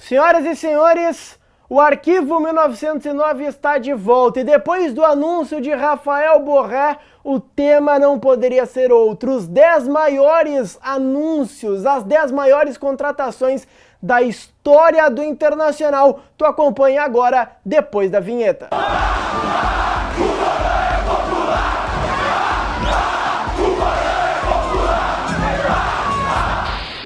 Senhoras e senhores, o Arquivo 1909 está de volta e depois do anúncio de Rafael Borré, o tema não poderia ser outro. Os 10 maiores anúncios, as 10 maiores contratações da história do Internacional. Tu acompanha agora, depois da vinheta.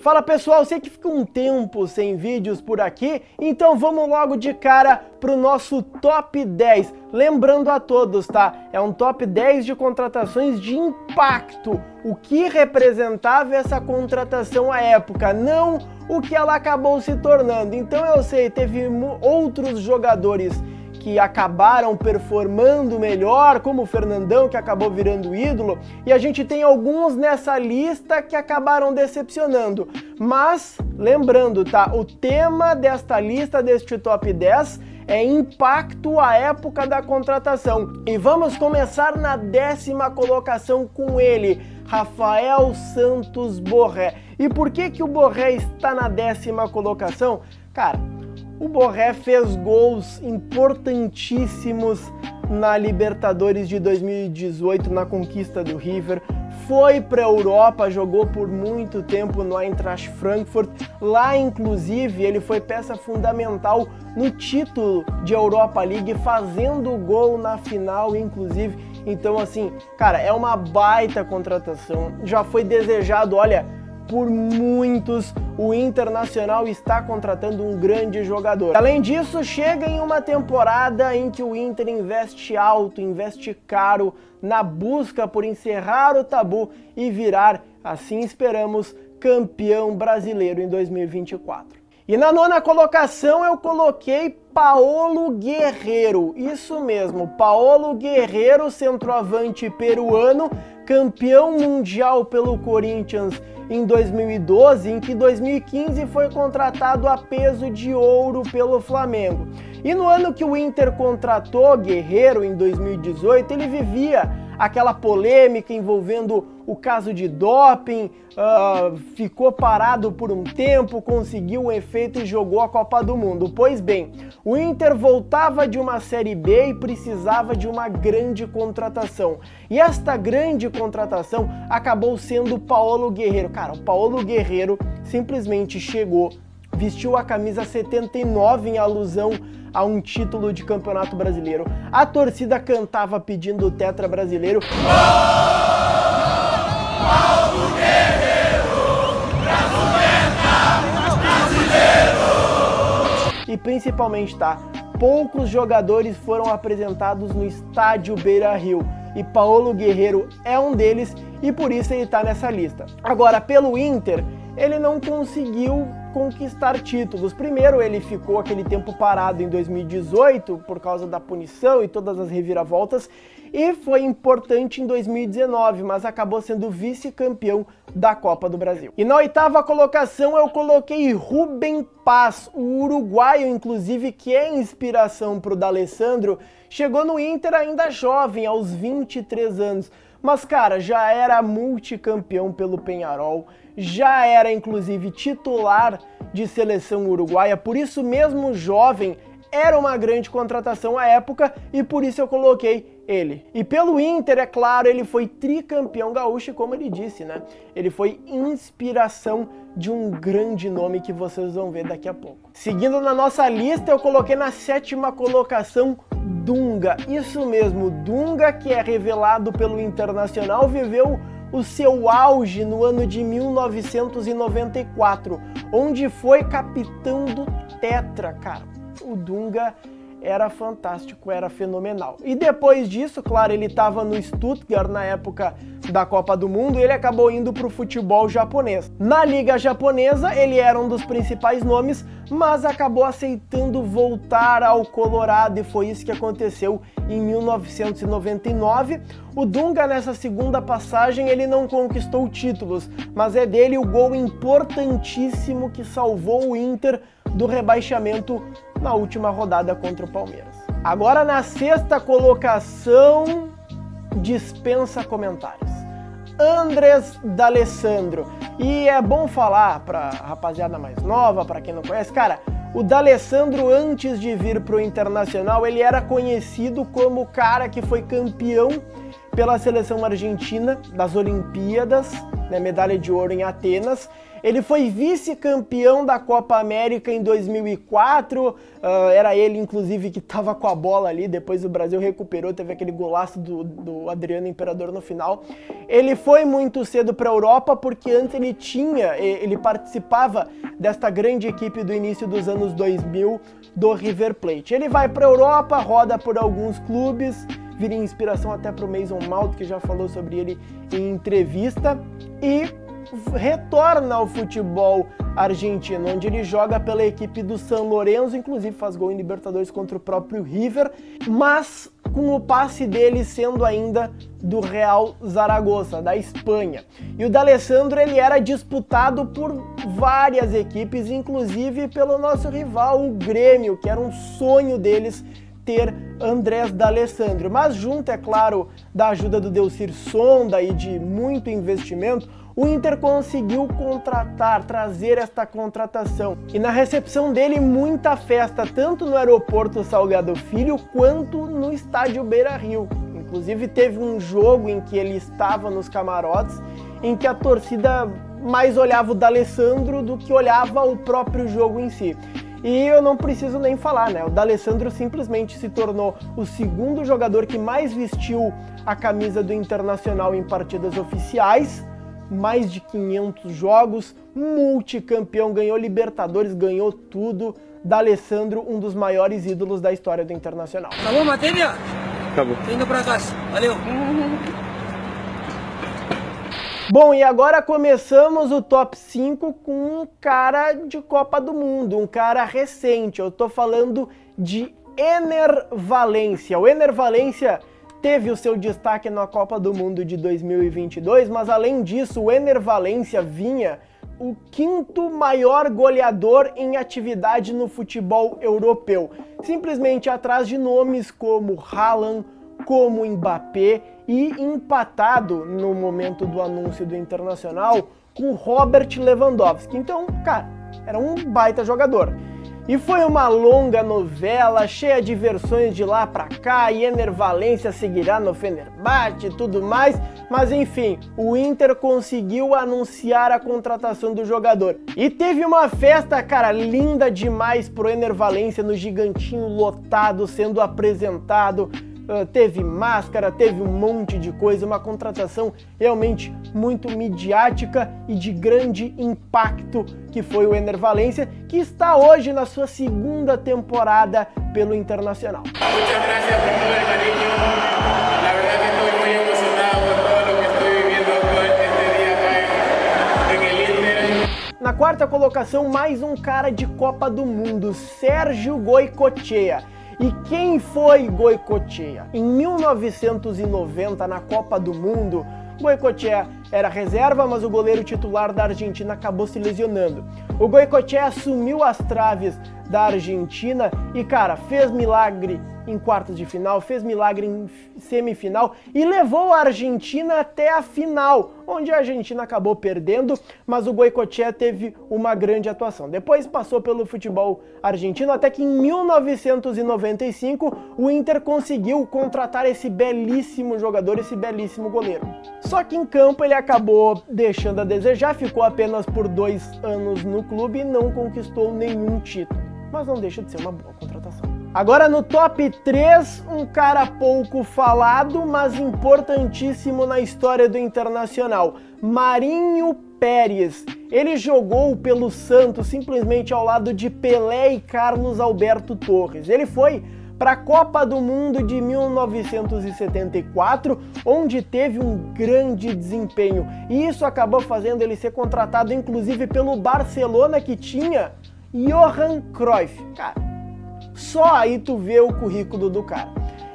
Fala pessoal, sei que fica um tempo sem vídeos por aqui, então vamos logo de cara pro nosso top 10. Lembrando a todos, tá? É um top 10 de contratações de impacto. O que representava essa contratação à época, não o que ela acabou se tornando. Então eu sei, teve outros jogadores que acabaram performando melhor, como o Fernandão, que acabou virando ídolo, e a gente tem alguns nessa lista que acabaram decepcionando. Mas, lembrando, tá? O tema desta lista, deste top 10, é impacto à época da contratação. E vamos começar na 10ª colocação com ele, Rafael Santos Borré. E por que o Borré está na 10ª colocação? Cara, o Borré fez gols importantíssimos na Libertadores de 2018, na conquista do River, foi para a Europa, jogou por muito tempo no Eintracht Frankfurt, lá inclusive ele foi peça fundamental no título de Europa League, fazendo gol na final inclusive. Então assim, cara, é uma baita contratação, já foi desejado, olha, por muitos, o Internacional está contratando um grande jogador. Além disso, chega em uma temporada em que o Inter investe alto, investe caro na busca por encerrar o tabu e virar, assim esperamos, campeão brasileiro em 2024. E na 9ª colocação eu coloquei Paolo Guerrero, isso mesmo, Paolo Guerrero, centroavante peruano, campeão mundial pelo Corinthians em 2012, em que 2015 foi contratado a peso de ouro pelo Flamengo. E no ano que o Inter contratou Guerrero, em 2018, ele vivia aquela polêmica envolvendo o caso de doping, ficou parado por um tempo, conseguiu um efeito e jogou a Copa do Mundo. Pois bem, o Inter voltava de uma Série B e precisava de uma grande contratação. E esta grande contratação acabou sendo o Paolo Guerrero. Cara, o Paolo Guerrero simplesmente chegou, vestiu a camisa 79 em alusão a um título de campeonato brasileiro. A torcida cantava pedindo o tetra brasileiro. Paulo Guerreiro, brasileiro! E principalmente, tá? Poucos jogadores foram apresentados no estádio Beira-Rio. E Paolo Guerreiro é um deles e por isso ele tá nessa lista. Agora, pelo Inter, ele não conseguiu conquistar títulos. Primeiro, ele ficou aquele tempo parado em 2018 por causa da punição e todas as reviravoltas, e foi importante em 2019, mas acabou sendo vice-campeão da Copa do Brasil. E na 8ª colocação eu coloquei Rubem Paz, o uruguaio, inclusive, que é inspiração para o D'Alessandro, chegou no Inter ainda jovem, aos 23 anos, mas cara, já era multicampeão pelo Peñarol, já era inclusive titular de seleção uruguaia, por isso mesmo jovem, era uma grande contratação à época e por isso eu coloquei ele. E pelo Inter, é claro, ele foi tricampeão gaúcho, como ele disse, né? Ele foi inspiração de um grande nome que vocês vão ver daqui a pouco. Seguindo na nossa lista, eu coloquei na 7ª colocação Dunga. Isso mesmo, Dunga, que é revelado pelo Internacional, viveu o seu auge no ano de 1994, onde foi capitão do Tetra, cara. O Dunga era fantástico, era fenomenal. E depois disso, claro, ele estava no Stuttgart na época da Copa do Mundo e ele acabou indo para o futebol japonês. Na Liga Japonesa, ele era um dos principais nomes, mas acabou aceitando voltar ao Colorado e foi isso que aconteceu em 1999. O Dunga, nessa segunda passagem, ele não conquistou títulos, mas é dele o gol importantíssimo que salvou o Inter do rebaixamento na última rodada contra o Palmeiras. Agora na 6ª colocação, dispensa comentários, Andrés D'Alessandro. E é bom falar pra rapaziada mais nova, pra quem não conhece, cara, O D'Alessandro, antes de vir para o Internacional, ele era conhecido como o cara que foi campeão pela seleção argentina das Olimpíadas, né, medalha de ouro em Atenas. Ele foi vice-campeão da Copa América em 2004, era ele inclusive que estava com a bola ali, depois o Brasil recuperou, teve aquele golaço do Adriano Imperador no final. Ele foi muito cedo para a Europa porque antes ele participava desta grande equipe do início dos anos 2000 do River Plate. Ele vai para a Europa, roda por alguns clubes, vira inspiração até para o Mason Mount, que já falou sobre ele em entrevista, e retorna ao futebol argentino, onde ele joga pela equipe do San Lorenzo, inclusive faz gol em Libertadores contra o próprio River, mas com o passe dele sendo ainda do Real Zaragoza, da Espanha. E o D'Alessandro, ele era disputado por várias equipes, inclusive pelo nosso rival, o Grêmio, que era um sonho deles ter Andrés D'Alessandro, mas junto, é claro, da ajuda do Delcir Sonda e de muito investimento, o Inter conseguiu trazer esta contratação. E na recepção dele, muita festa, tanto no aeroporto Salgado Filho, quanto no estádio Beira-Rio. Inclusive teve um jogo em que ele estava nos camarotes, em que a torcida mais olhava o D'Alessandro do que olhava o próprio jogo em si. E eu não preciso nem falar, né? O D'Alessandro simplesmente se tornou o segundo jogador que mais vestiu a camisa do Internacional em partidas oficiais, mais de 500 jogos, multicampeão, ganhou Libertadores, ganhou tudo. D'Alessandro, um dos maiores ídolos da história do Internacional. Acabou, Matéria? Acabou. Tô indo pra casa. Valeu. Bom, e agora começamos o top 5 com um cara de Copa do Mundo, um cara recente. Eu tô falando de Enner Valencia. O Enner Valencia teve o seu destaque na Copa do Mundo de 2022, mas além disso, o Enner Valencia vinha o quinto maior goleador em atividade no futebol europeu, simplesmente atrás de nomes como Haaland, como Mbappé, e empatado no momento do anúncio do Internacional com Robert Lewandowski. Então, cara, era um baita jogador. E foi uma longa novela, cheia de versões de lá pra cá, e Enner Valencia seguirá no Fenerbahçe e tudo mais, mas enfim, o Inter conseguiu anunciar a contratação do jogador. E teve uma festa, cara, linda demais pro Enner Valencia no Gigantinho lotado, sendo apresentado. Teve máscara, teve um monte de coisa, uma contratação realmente muito midiática e de grande impacto que foi o Enner Valencia, que está hoje na sua segunda temporada pelo Internacional. Na quarta colocação, mais um cara de Copa do Mundo, Sérgio Goicoechea. E quem foi Goicoechea? Em 1990, na Copa do Mundo, Goicoechea era reserva, mas o goleiro titular da Argentina acabou se lesionando. O Goicoechea assumiu as traves da Argentina e, cara, fez milagre em quartas de final, fez milagre em semifinal e levou a Argentina até a final, onde a Argentina acabou perdendo, mas o Goicoechea teve uma grande atuação. Depois passou pelo futebol argentino, até que em 1995 o Inter conseguiu contratar esse belíssimo jogador, esse belíssimo goleiro. Só que em campo ele acabou deixando a desejar, ficou apenas por 2 anos no clube e não conquistou nenhum título. Mas não deixa de ser uma boa contratação. Agora no top 3, um cara pouco falado, mas importantíssimo na história do Internacional, Marinho Pérez. Ele jogou pelo Santos simplesmente ao lado de Pelé e Carlos Alberto Torres. Ele foi para a Copa do Mundo de 1974, onde teve um grande desempenho. E isso acabou fazendo ele ser contratado inclusive pelo Barcelona, que tinha Johan Cruyff. Cara, só aí tu vê o currículo do cara.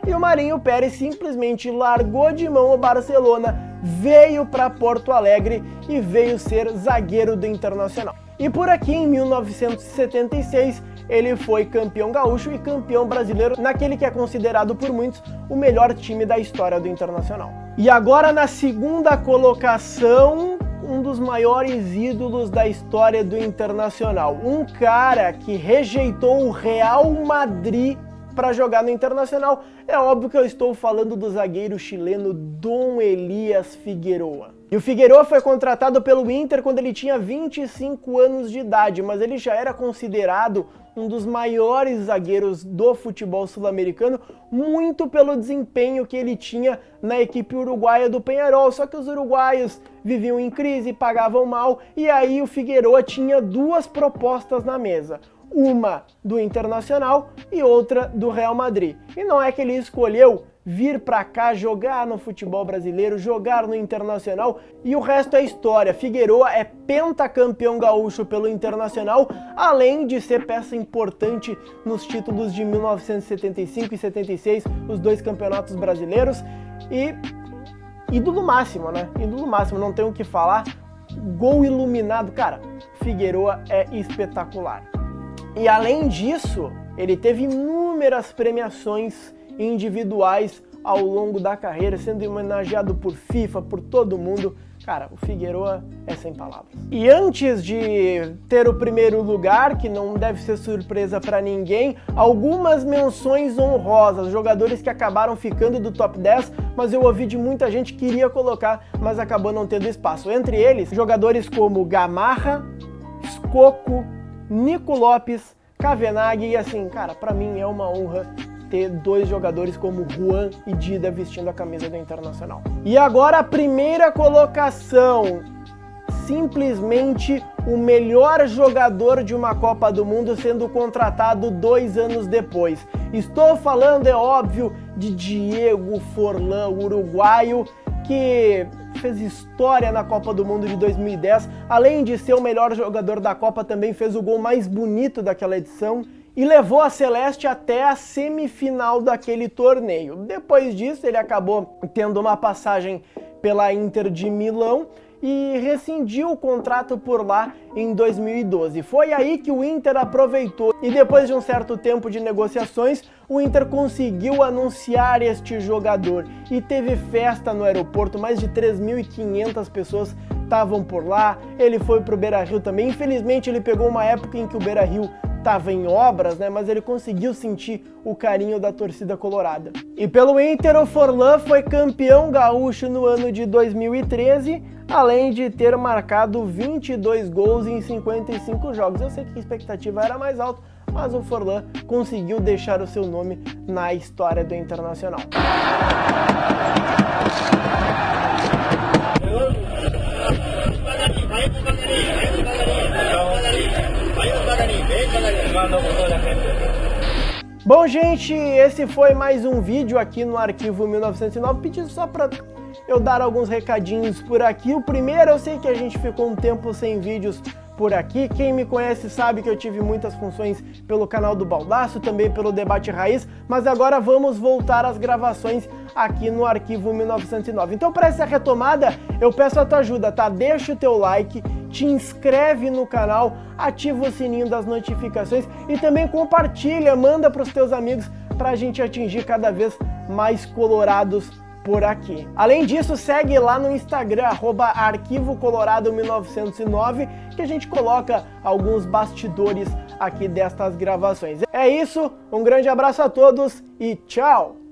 E o Marinho Pérez simplesmente largou de mão o Barcelona, veio para Porto Alegre e veio ser zagueiro do Internacional. E por aqui, em 1976, ele foi campeão gaúcho e campeão brasileiro naquele que é considerado por muitos o melhor time da história do Internacional. E agora na segunda colocação, um dos maiores ídolos da história do Internacional. Um cara que rejeitou o Real Madrid para jogar no Internacional. É óbvio que eu estou falando do zagueiro chileno Dom Elias Figueroa. E o Figueroa foi contratado pelo Inter quando ele tinha 25 anos de idade, mas ele já era considerado um dos maiores zagueiros do futebol sul-americano, muito pelo desempenho que ele tinha na equipe uruguaia do Peñarol. Só que os uruguaios viviam em crise, pagavam mal, e aí o Figueroa tinha duas propostas na mesa. Uma do Internacional e outra do Real Madrid. E não é que ele escolheu vir para cá jogar no futebol brasileiro, jogar no Internacional, e o resto é história. Figueroa é pentacampeão gaúcho pelo Internacional, além de ser peça importante nos títulos de 1975 e 76, os dois campeonatos brasileiros, e ídolo máximo, né? Ídolo máximo, não tenho o que falar. Gol iluminado, cara, Figueroa é espetacular. E além disso, ele teve inúmeras premiações individuais ao longo da carreira, sendo homenageado por FIFA, por todo mundo. Cara, o Figueroa é sem palavras. E antes de ter o primeiro lugar, que não deve ser surpresa para ninguém, algumas menções honrosas, jogadores que acabaram ficando do top 10, mas eu ouvi de muita gente que queria colocar, mas acabou não tendo espaço. Entre eles, jogadores como Gamarra, Scocco, Nico Lopes, Cavenaghi, e assim, cara, pra mim é uma honra ter dois jogadores como Juan e Dida vestindo a camisa do Internacional. E agora a primeira colocação, simplesmente o melhor jogador de uma Copa do Mundo sendo contratado 2 anos depois. Estou falando, é óbvio, de Diego Forlán, uruguaio, que fez história na Copa do Mundo de 2010, além de ser o melhor jogador da Copa, também fez o gol mais bonito daquela edição e levou a Celeste até a semifinal daquele torneio. Depois disso, ele acabou tendo uma passagem pela Inter de Milão e rescindiu o contrato por lá em 2012. Foi aí que o Inter aproveitou e depois de um certo tempo de negociações, o Inter conseguiu anunciar este jogador e teve festa no aeroporto, mais de 3.500 pessoas estavam por lá. Ele foi pro Beira-Rio também. Infelizmente ele pegou uma época em que o Beira-Rio estava em obras, né, mas ele conseguiu sentir o carinho da torcida colorada. E pelo Inter, o Forlán foi campeão gaúcho no ano de 2013, além de ter marcado 22 gols em 55 jogos. Eu sei que a expectativa era mais alta, mas o Forlán conseguiu deixar o seu nome na história do Internacional. Bom, gente, esse foi mais um vídeo aqui no Arquivo 1909. Pedi só para eu dar alguns recadinhos por aqui. O primeiro, eu sei que a gente ficou um tempo sem vídeos por aqui. Quem me conhece sabe que eu tive muitas funções pelo canal do Baldaço, também pelo Debate Raiz, mas agora vamos voltar às gravações aqui no Arquivo 1909. Então, para essa retomada, eu peço a tua ajuda, tá? Deixa o teu like, te inscreve no canal, ativa o sininho das notificações e também compartilha, manda para os teus amigos para a gente atingir cada vez mais colorados por aqui. Além disso, segue lá no Instagram, @arquivocolorado1909, que a gente coloca alguns bastidores aqui destas gravações. É isso, um grande abraço a todos e tchau!